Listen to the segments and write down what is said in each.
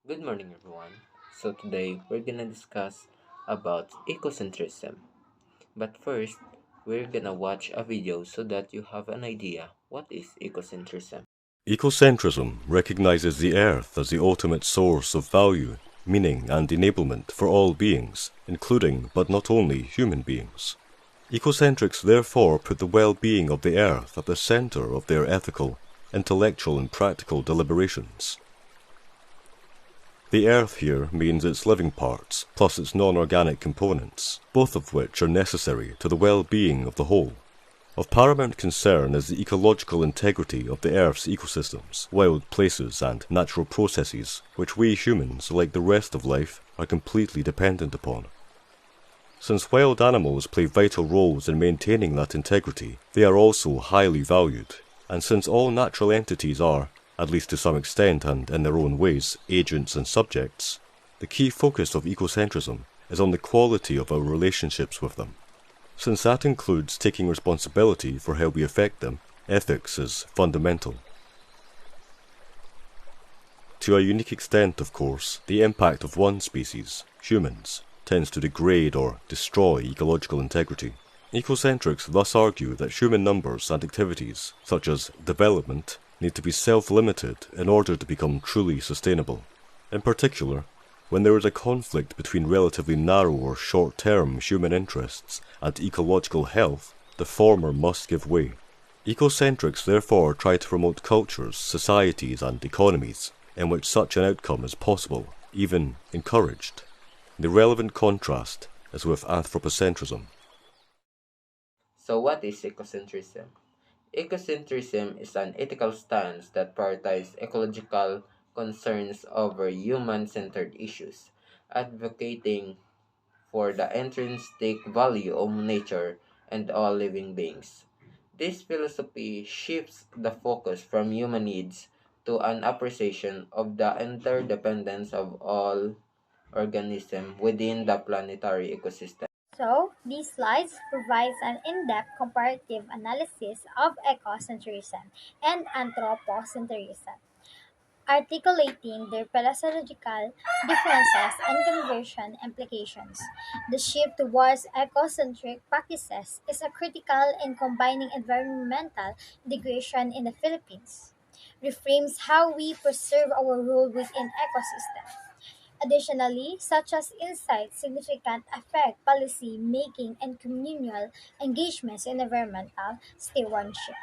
Good morning, everyone. So today we're gonna discuss about ecocentrism. But first, we're gonna watch a video so that you have an idea what is ecocentrism. Ecocentrism recognizes the Earth as the ultimate source of value, meaning, and enablement for all beings, including but not only human beings. Ecocentrics therefore put the well-being of the Earth at the center of their ethical, intellectual, and practical deliberations. The Earth here means its living parts plus its non-organic components, both of which are necessary to the well-being of the whole. Of paramount concern is the ecological integrity of the Earth's ecosystems, wild places, and natural processes, which we humans, like the rest of life, are completely dependent upon. Since wild animals play vital roles in maintaining that integrity, they are also highly valued, and since all natural entities are, at least to some extent and in their own ways, agents and subjects, the key focus of ecocentrism is on the quality of our relationships with them. Since that includes taking responsibility for how we affect them, ethics is fundamental. To a unique extent, of course, the impact of one species, humans, tends to degrade or destroy ecological integrity. Ecocentrics thus argue that human numbers and activities, such as development, need to be self-limited in order to become truly sustainable. In particular, when there is a conflict between relatively narrow or short-term human interests and ecological health, the former must give way. Ecocentrics therefore try to promote cultures, societies, and economies in which such an outcome is possible, even encouraged. The relevant contrast is with anthropocentrism. So what is ecocentrism? Ecocentrism is an ethical stance that prioritizes ecological concerns over human-centered issues, advocating for the intrinsic value of nature and all living beings. This philosophy shifts the focus from human needs to an appreciation of the interdependence of all organisms within the planetary ecosystem. So, these slides provides an in-depth comparative analysis of ecocentrism and anthropocentrism, articulating their philosophical differences and conversion implications. The shift towards ecocentric practices is a critical in combining environmental integration in the Philippines, reframes how we preserve our role within ecosystems. Additionally, such as insights significant affect policy making and communal engagements in environmental stewardship.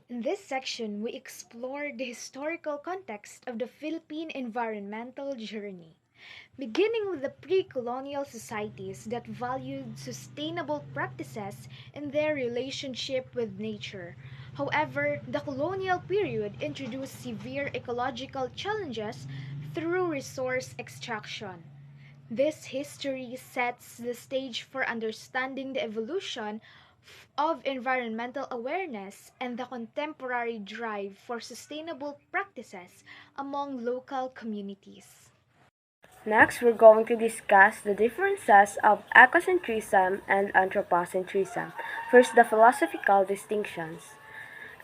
In this section, we explore the historical context of the Philippine environmental journey, beginning with the pre-colonial societies that valued sustainable practices in their relationship with nature. However, the colonial period introduced severe ecological challenges through resource extraction. This history sets the stage for understanding the evolution of environmental awareness and the contemporary drive for sustainable practices among local communities. Next, we're going to discuss the differences of ecocentrism and anthropocentrism. First, the philosophical distinctions.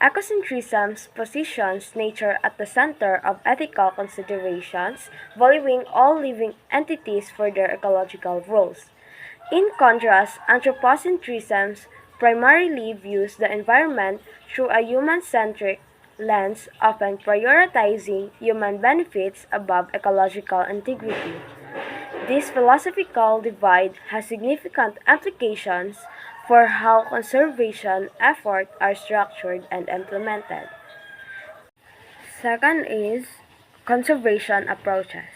Ecocentrism positions nature at the center of ethical considerations, valuing all living entities for their ecological roles. In contrast, anthropocentrism primarily views the environment through a human-centric lens, often prioritizing human benefits above ecological integrity. This philosophical divide has significant implications for how conservation efforts are structured and implemented. Second is conservation approaches.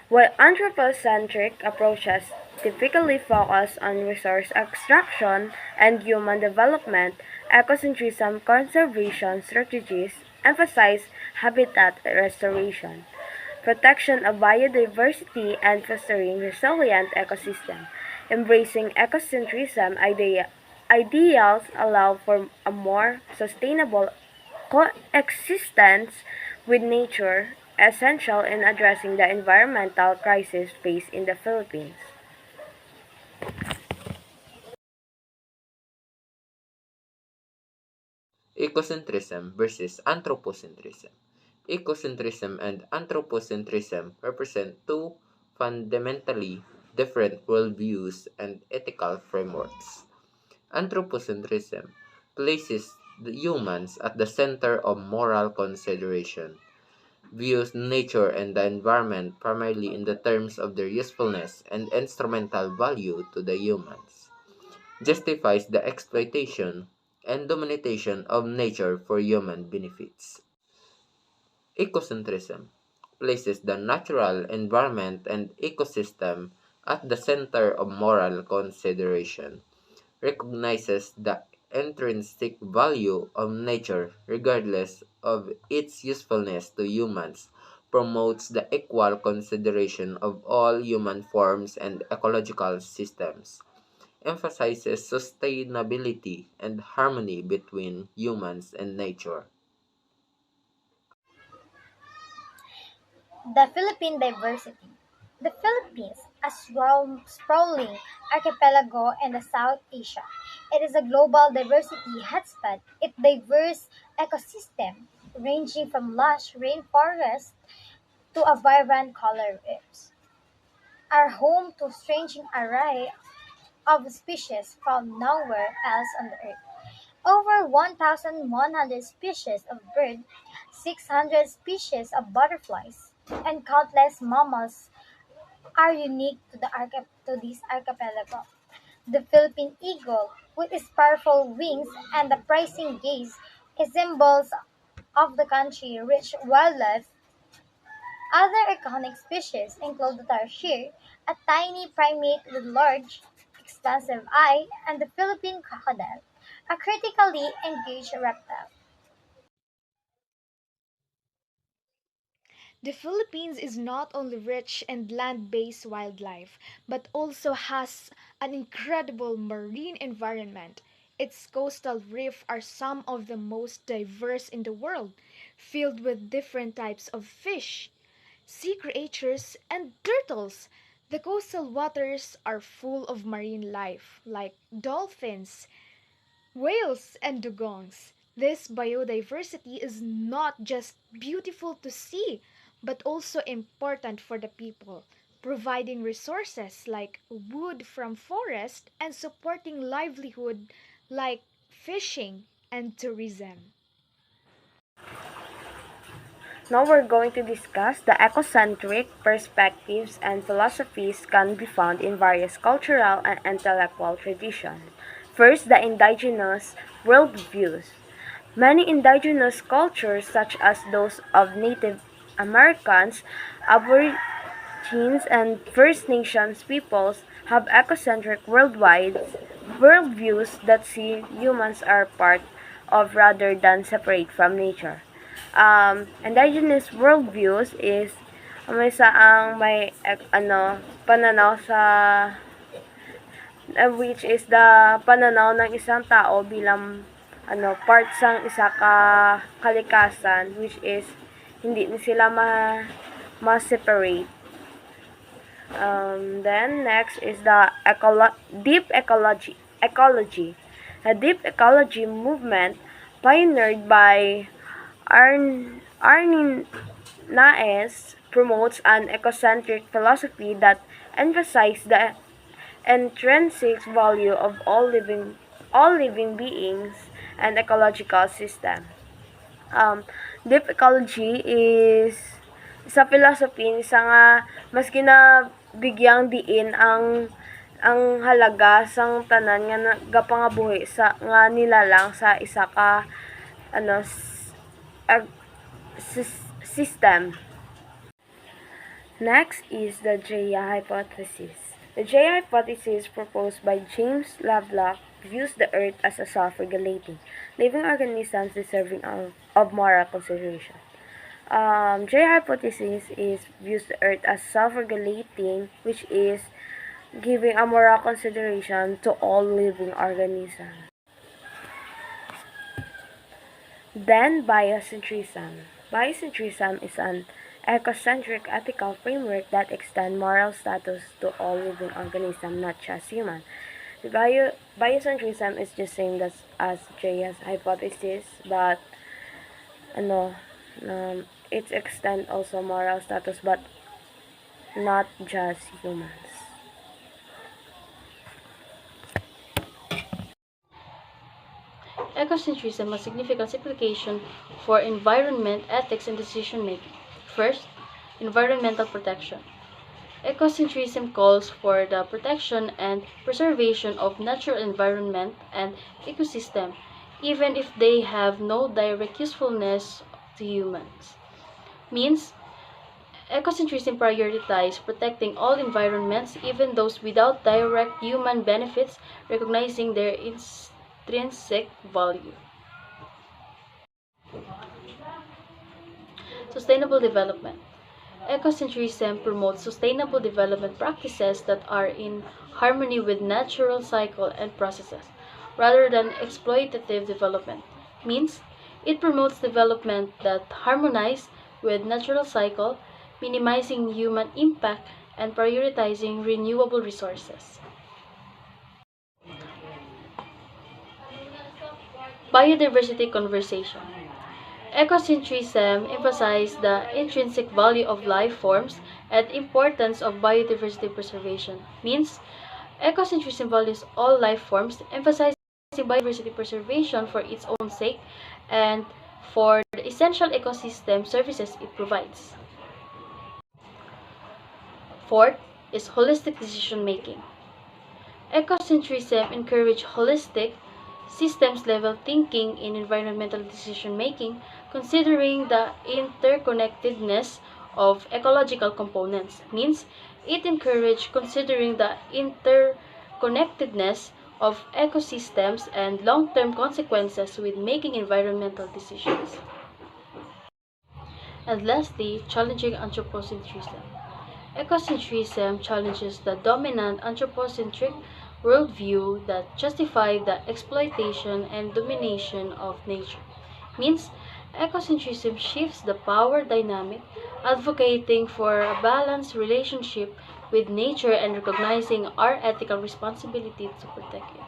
While anthropocentric approaches typically focus on resource extraction and human development, ecocentrism conservation strategies emphasize habitat restoration, protection of biodiversity, and fostering resilient ecosystems. Embracing ecocentrism ideals allow for a more sustainable coexistence with nature, essential in addressing the environmental crisis faced in the Philippines. Ecocentrism versus anthropocentrism. Ecocentrism and anthropocentrism represent two fundamentally different worldviews and ethical frameworks. Anthropocentrism places the humans at the center of moral consideration, views nature and the environment primarily in the terms of their usefulness and instrumental value to the humans, justifies the exploitation and domination of nature for human benefits. Ecocentrism places the natural environment and ecosystem at the center of moral consideration, recognizes the intrinsic value of nature regardless of its usefulness to humans, promotes the equal consideration of all human forms and ecological systems, emphasizes sustainability and harmony between humans and nature. The Philippine diversity. The Philippines, a sprawling archipelago in the South Asia, it is a global diversity hotspot. Its diverse ecosystem, ranging from lush rainforests to a vibrant coral reefs, are home to strange array of species found nowhere else on the earth. Over 1,100 species of birds, 600 species of butterflies, and countless mammals are unique to this archipelago. The Philippine eagle, with its powerful wings and the piercing gaze, is symbols of the country's rich wildlife. Other iconic species include the tarsier, a tiny primate with large, expansive eye, and the Philippine crocodile, a critically engaged reptile. The Philippines is not only rich in land-based wildlife, but also has an incredible marine environment. Its coastal reefs are some of the most diverse in the world, filled with different types of fish, sea creatures, and turtles. The coastal waters are full of marine life, like dolphins, whales, and dugongs. This biodiversity is not just beautiful to see, but also important for the people, providing resources like wood from forest and supporting livelihood like fishing and tourism. Now we're going to discuss the ecocentric perspectives and philosophies can be found in various cultural and intellectual traditions. First, the indigenous worldviews. Many indigenous cultures, such as those of Native Americans, Aborigines, and First Nations peoples, have ecocentric worldviews that see humans are part of rather than separate from nature. Indigenous worldviews is may saang may pananaw sa which is the pananaw ng isang tao bilang part sang isa ka kalikasan, which is hindi na sila ma-separate. Then next is the deep ecology. A deep ecology movement pioneered by Arne Naes promotes an ecocentric philosophy that emphasizes the intrinsic value of all living beings and ecological system. Um, Deep ecology is sa philosophy isa nga mas ginabigyang diin ang halaga sang tanan nga nagapangabuhi sa nga nilalang sa isa ka ano ag- system. Next is the Jaya hypothesis. The Jaya hypothesis, proposed by James Lovelock, views the Earth as a self-regulating, living organism deserving of moral consideration. Jaya hypothesis is views the Earth as self-regulating, which is giving a moral consideration to all living organisms. Then biocentrism. Biocentrism is an ecocentric ethical framework that extends moral status to all living organisms, not just human. The biocentrism is the same as Jaya's hypothesis, but ano, It extends also moral status but not just humans. Ecocentrism has significant implications for environment, ethics, and decision making. First, environmental protection. Ecocentrism calls for the protection and preservation of natural environment and ecosystem, even if they have no direct usefulness to humans. Means ecocentrism prioritizes protecting all environments, even those without direct human benefits, recognizing their intrinsic value. Sustainable development. Ecocentrism promotes sustainable development practices that are in harmony with natural cycle and processes, rather than exploitative development. Means it promotes development that harmonize with natural cycle, minimizing human impact and prioritizing renewable resources. Biodiversity conversation. Ecocentrism emphasizes the intrinsic value of life forms and importance of biodiversity preservation. Means, ecocentrism values all life forms, emphasizing biodiversity preservation for its own sake and for the essential ecosystem services it provides. Fourth is holistic decision making. Ecocentrism encourages holistic, systems level thinking in environmental decision making, considering the interconnectedness of ecological components. Means it encourages considering the interconnectedness of ecosystems and long term consequences with making environmental decisions. And lastly, challenging anthropocentrism. Ecocentrism challenges the dominant anthropocentric worldview that justify the exploitation and domination of nature. Means ecocentrism shifts the power dynamic, advocating for a balanced relationship with nature and recognizing our ethical responsibility to protect it.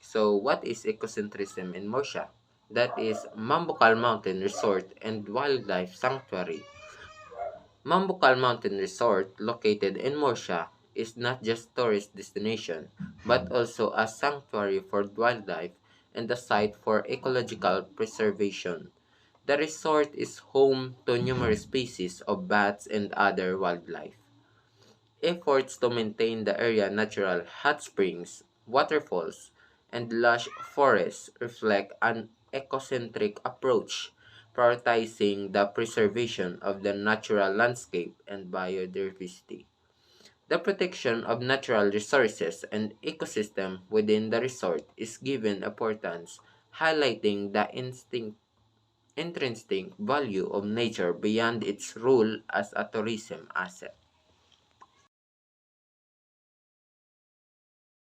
So, what is ecocentrism in Morsha? That is Mambukal Mountain Resort and Wildlife Sanctuary. Mambukal Mountain Resort, located in Morsha, is not just tourist destination, but also a sanctuary for wildlife and a site for ecological preservation. The resort is home to numerous species of bats and other wildlife. Efforts to maintain the area natural hot springs, waterfalls, and lush forests reflect an ecocentric approach, prioritizing the preservation of the natural landscape and biodiversity. The protection of natural resources and ecosystem within the resort is given importance, highlighting the intrinsic value of nature beyond its role as a tourism asset.